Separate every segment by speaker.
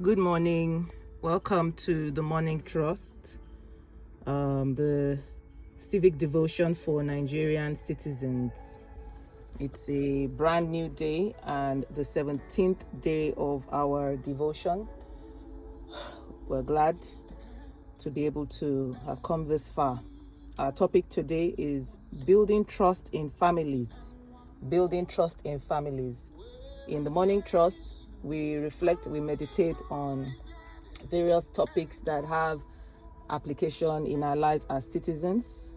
Speaker 1: Good morning. Welcome to the Morning Trust, the civic devotion for Nigerian citizens. It's a brand new day and the 17th day of our devotion. We're glad to be able to have come this far. Our topic today is building trust in families. Building trust in families. In the Morning Trust, we reflect, we meditate on various topics that have application in our lives as citizens,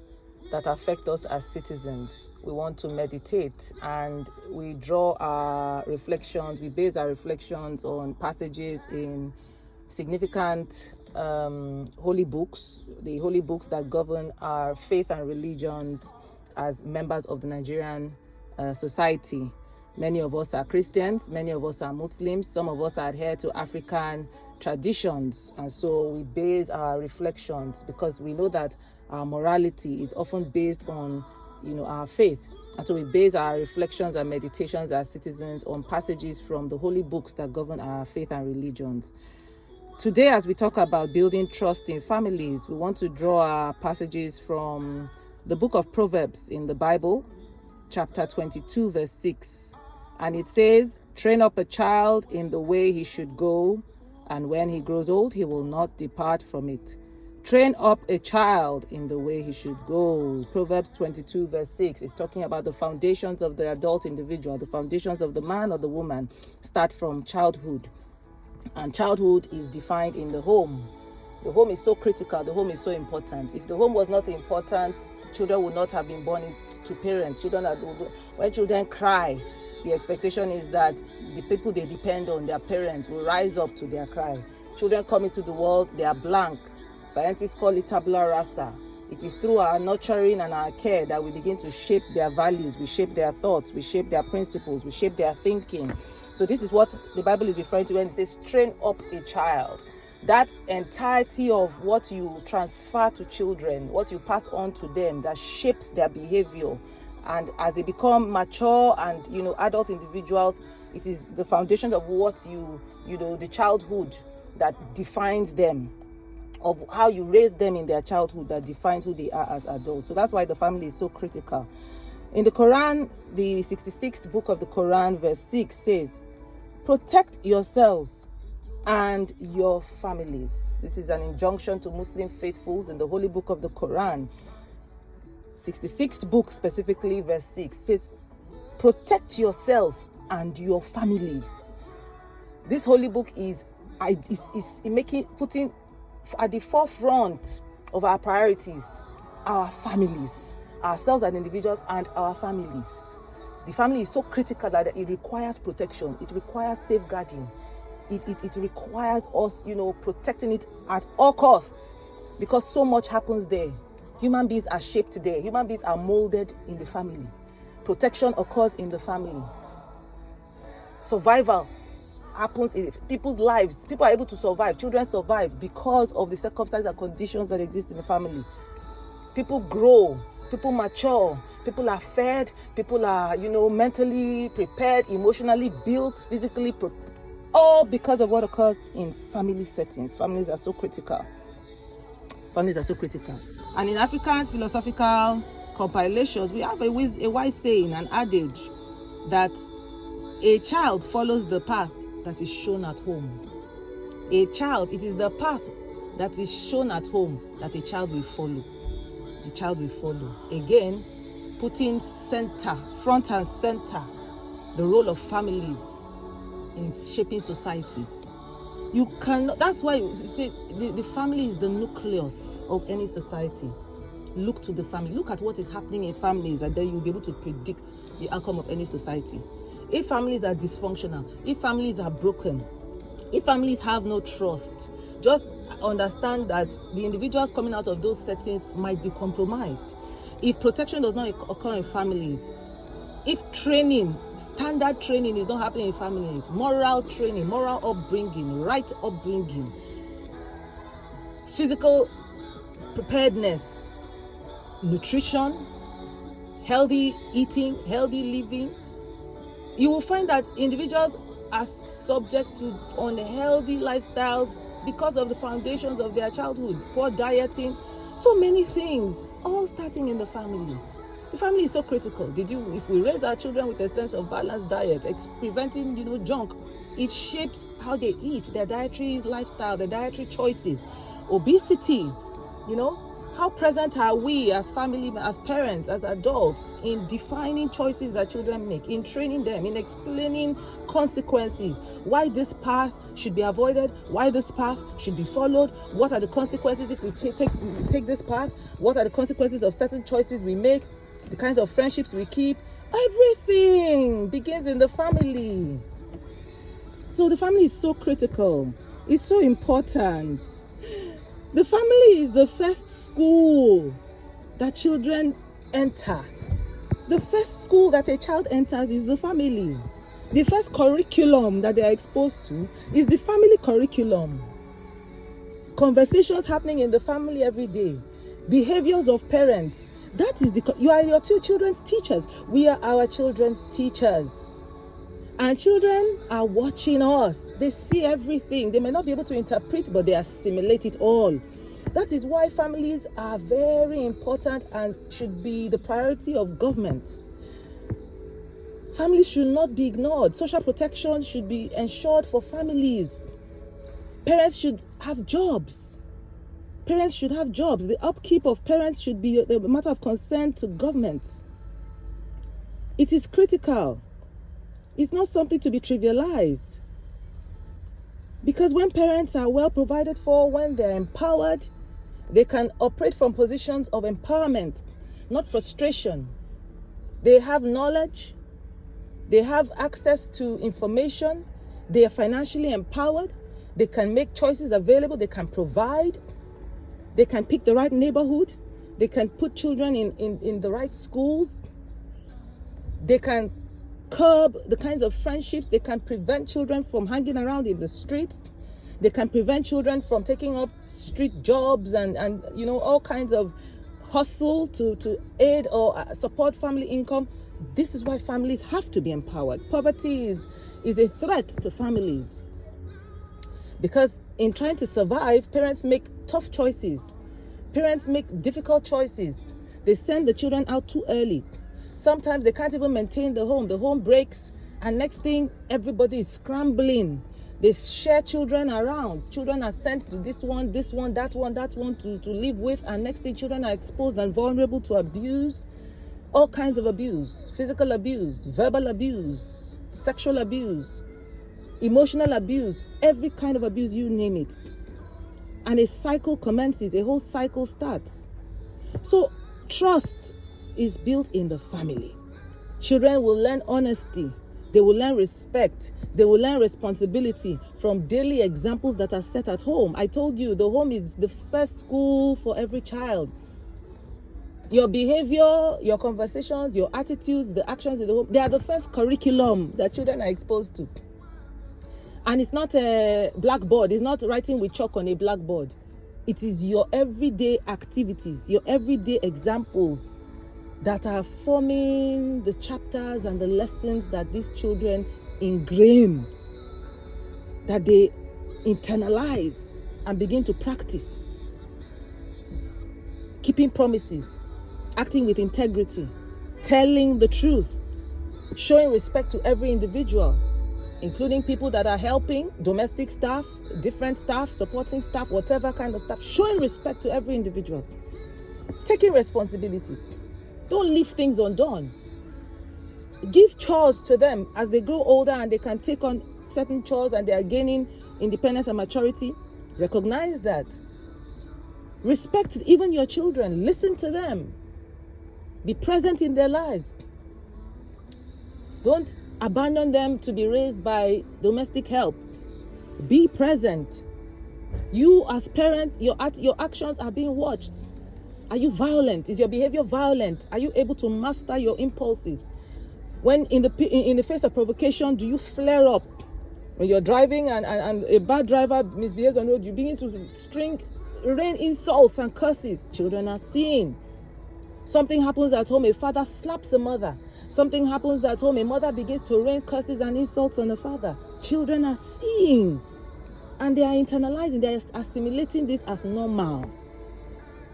Speaker 1: that affect us as citizens. We want to meditate and we draw our reflections, we base our reflections on passages in significant holy books, the holy books that govern our faith and religions as members of the Nigerian society. Many of us are Christians, many of us are Muslims, some of us adhere to African traditions, and so we base our reflections because we know that our morality is often based on, our faith. And so we base our reflections and meditations as citizens on passages from the holy books that govern our faith and religions. Today, as we talk about building trust in families, we want to draw our passages from the book of Proverbs in the Bible, chapter 22, verse 6. And it says, "Train up a child in the way he should go, and when he grows old, he will not depart from it." Train up a child in the way he should go. Proverbs 22, verse 6 is talking about the foundations of the adult individual, the foundations of the man or the woman start from childhood. And childhood is defined in the home. The home is so critical, the home is so important. If the home was not important, children would not have been born to parents. When children cry, the expectation is that the people they depend on, their parents, will rise up to their cry. Children come into the world, they are blank. Scientists call it tabula rasa. It is through our nurturing and our care that we begin to shape their values, we shape their thoughts, we shape their principles, we shape their thinking. So this is what the Bible is referring to when it says, train up a child. That entirety of what you transfer to children, what you pass on to them, that shapes their behavior. And as they become mature and, adult individuals, it is the foundation of what the childhood that defines them, of how you raise them in their childhood that defines who they are as adults. So that's why the family is so critical. In the Quran, the 66th book of the Quran, verse 6 says, "Protect yourselves and your families." This is an injunction to Muslim faithfuls in the holy book of the Quran. 66th book specifically, verse 6 says, "Protect yourselves and your families." This holy book is putting at the forefront of our priorities our families, ourselves as individuals and our families. The family is so critical that it requires protection, it requires safeguarding, it requires us, protecting it at all costs, because so much happens there. Human beings are shaped there. Human beings are molded in the family. Protection occurs in the family. Survival happens in people's lives. People are able to survive. Children survive because of the circumstances and conditions that exist in the family. People grow. People mature. People are fed. People are, mentally prepared, emotionally built, physically prepared. All because of what occurs in family settings. Families are so critical. And in African philosophical compilations, we have a wise saying, an adage, that a child follows the path that is shown at home. It is the path that is shown at home that a child will follow. The child will follow. Again, putting front and center, the role of families in shaping societies. That's why you see the family is the nucleus of any society. Look to the family. Look at what is happening in families, and then you'll be able to predict the outcome of any society. If families are dysfunctional, if families are broken, if families have no trust, just understand that the individuals coming out of those settings might be compromised. If protection does not occur in families, if standard training is not happening in families, moral training, moral upbringing, right upbringing, physical preparedness, nutrition, healthy eating, healthy living, you will find that individuals are subject to unhealthy lifestyles because of the foundations of their childhood, poor dieting, so many things, all starting in the family. The family is so critical. If we raise our children with a sense of balanced diet, preventing, junk, it shapes how they eat, their dietary lifestyle, their dietary choices. Obesity, how present are we as family, as parents, as adults in defining choices that children make, in training them, in explaining consequences, why this path should be avoided, why this path should be followed, what are the consequences if we take this path, what are the consequences of certain choices we make, the kinds of friendships we keep. Everything begins in the family. So the family is so critical. It's so important. The family is the first school that children enter. The first school that a child enters is the family. The first curriculum that they are exposed to is the family curriculum. Conversations happening in the family every day. Behaviors of parents. You are your two children's teachers. We are our children's teachers. And children are watching us. They see everything. They may not be able to interpret, but they assimilate it all. That is why families are very important and should be the priority of governments. Families should not be ignored. Social protection should be ensured for families. Parents should have jobs. The upkeep of parents should be a matter of concern to governments. It is critical. It's not something to be trivialized. Because when parents are well provided for, when they're empowered, they can operate from positions of empowerment, not frustration. They have knowledge. They have access to information. They are financially empowered. They can make choices available. They can provide. They can pick the right neighborhood. They can put children in the right schools. They can curb the kinds of friendships. They can prevent children from hanging around in the streets. They can prevent children from taking up street jobs and all kinds of hustle to aid or support family income. This is why families have to be empowered. Poverty is a threat to families. Because in trying to survive, parents make tough choices. Parents make difficult choices. They send the children out too early. Sometimes they can't even maintain the home. The home breaks, and next thing, everybody is scrambling. They share children around. Children are sent to this one, that one to live with, and next thing, children are exposed and vulnerable to abuse. All kinds of abuse. Physical abuse, verbal abuse, sexual abuse, emotional abuse, every kind of abuse, you name it. And a cycle commences, a whole cycle starts. So trust is built in the family. Children will learn honesty. They will learn respect. They will learn responsibility from daily examples that are set at home. I told you, the home is the first school for every child. Your behavior, your conversations, your attitudes, the actions in the home, they are the first curriculum that children are exposed to. And it's not a blackboard. It's not writing with chalk on a blackboard. It is your everyday activities, your everyday examples that are forming the chapters and the lessons that these children ingrain, that they internalize and begin to practice. Keeping promises, acting with integrity, telling the truth, showing respect to every individual, including people that are helping, domestic staff, different staff, supporting staff, whatever kind of staff, showing respect to every individual, taking responsibility. Don't leave things undone. Give chores to them as they grow older and they can take on certain chores and they are gaining independence and maturity. Recognize that. Respect even your children. Listen to them. Be present in their lives. Don't abandon them to be raised by domestic help. Be present. You as parents, your actions are being watched. Are you violent? Is your behavior violent? Are you able to master your impulses? When in the face of provocation, do you flare up? When you're driving and a bad driver misbehaves on the road, you begin to rain insults and curses. Children are seeing. Something happens at home, a father slaps a mother. Something happens at home, a mother begins to rain curses and insults on the father. Children are seeing, and they are internalizing, they are assimilating this as normal.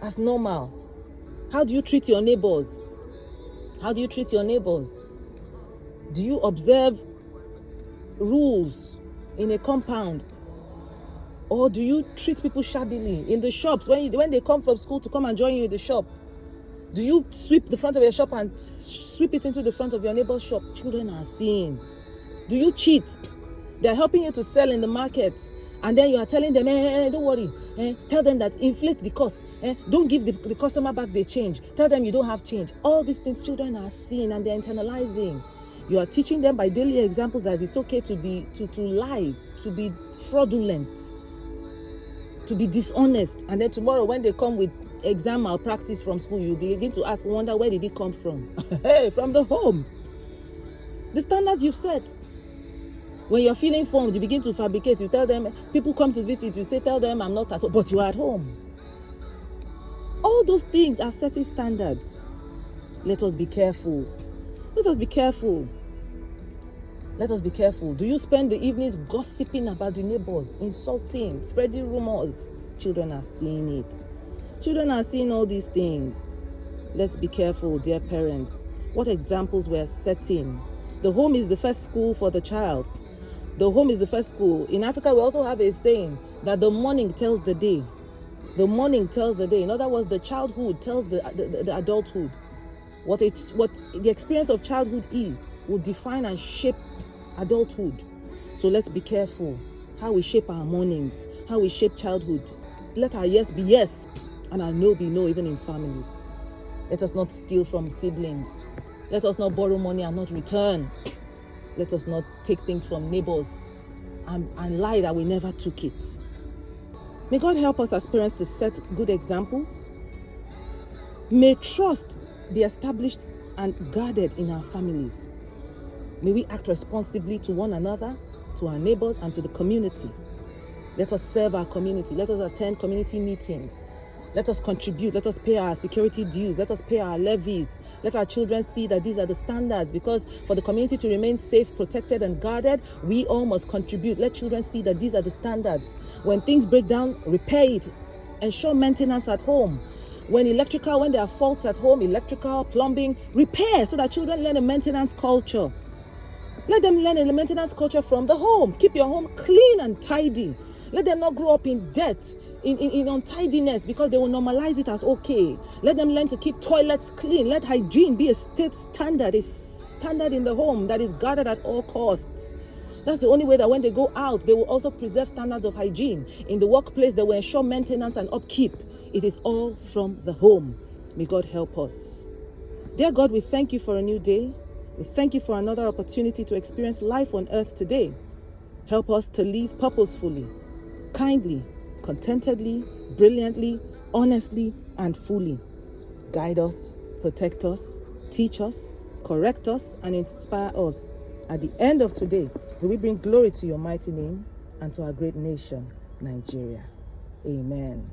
Speaker 1: As normal. How do you treat your neighbors? How do you treat your neighbors? Do you observe rules in a compound? Or do you treat people shabbily in the shops when they come from school to come and join you in the shop? Do you sweep the front of your shop and sweep it into the front of your neighbor's shop? Children are seeing. Do you cheat? They're helping you to sell in the market, and then you are telling them, don't worry. Tell them that inflate the cost. Don't give the customer back the change. Tell them you don't have change. All these things children are seeing and they're internalizing. You are teaching them by daily examples that it's okay to lie, to be fraudulent, to be dishonest. And then tomorrow when they come with exam malpractice from school, you begin to wonder where did it come from? Hey, from the home. The standards you've set. When you're feeling formed, you begin to fabricate. You tell them, people come to visit, you say, tell them I'm not at home, but you are at home. All those things are setting standards. Let us be careful. Let us be careful. Let us be careful. Do you spend the evenings gossiping about the neighbors, insulting, spreading rumors? Children are seeing it. Children are seeing all these things. Let's be careful, dear parents. What examples we are setting? The home is the first school for the child. The home is the first school. In Africa, we also have a saying that the morning tells the day. The morning tells the day. In other words, the childhood tells the adulthood. What the experience of childhood is will define and shape adulthood. So let's be careful how we shape our mornings, how we shape childhood. Let our yes be yes and our no be no, even in families. Let us not steal from siblings. Let us not borrow money and not return. Let us not take things from neighbors and lie that we never took it. May God help us as parents to set good examples. May trust be established and guarded in our families. May we act responsibly to one another, to our neighbors, and to the community. Let us serve our community. Let us attend community meetings. Let us contribute. Let us pay our security dues. Let us pay our levies. Let our children see that these are the standards, because for the community to remain safe, protected, and guarded, we all must contribute. Let children see that these are the standards. When things break down, repair it. Ensure maintenance at home. When there are faults at home, electrical, plumbing, repair, so that children learn a maintenance culture. Let them learn a maintenance culture from the home. Keep your home clean and tidy. Let them not grow up in debt, in untidiness, because they will normalize it as okay. Let them learn to keep toilets clean. Let hygiene be a standard in the home that is guarded at all costs. That's the only way that when they go out, they will also preserve standards of hygiene. In the workplace, they will ensure maintenance and upkeep. It is all from the home. May God help us. Dear God, we thank you for a new day. We thank you for another opportunity to experience life on earth today. Help us to live purposefully, kindly, contentedly, brilliantly, honestly, and fully. Guide us, protect us, teach us, correct us, and inspire us. At the end of today, may we bring glory to your mighty name and to our great nation, Nigeria. Amen.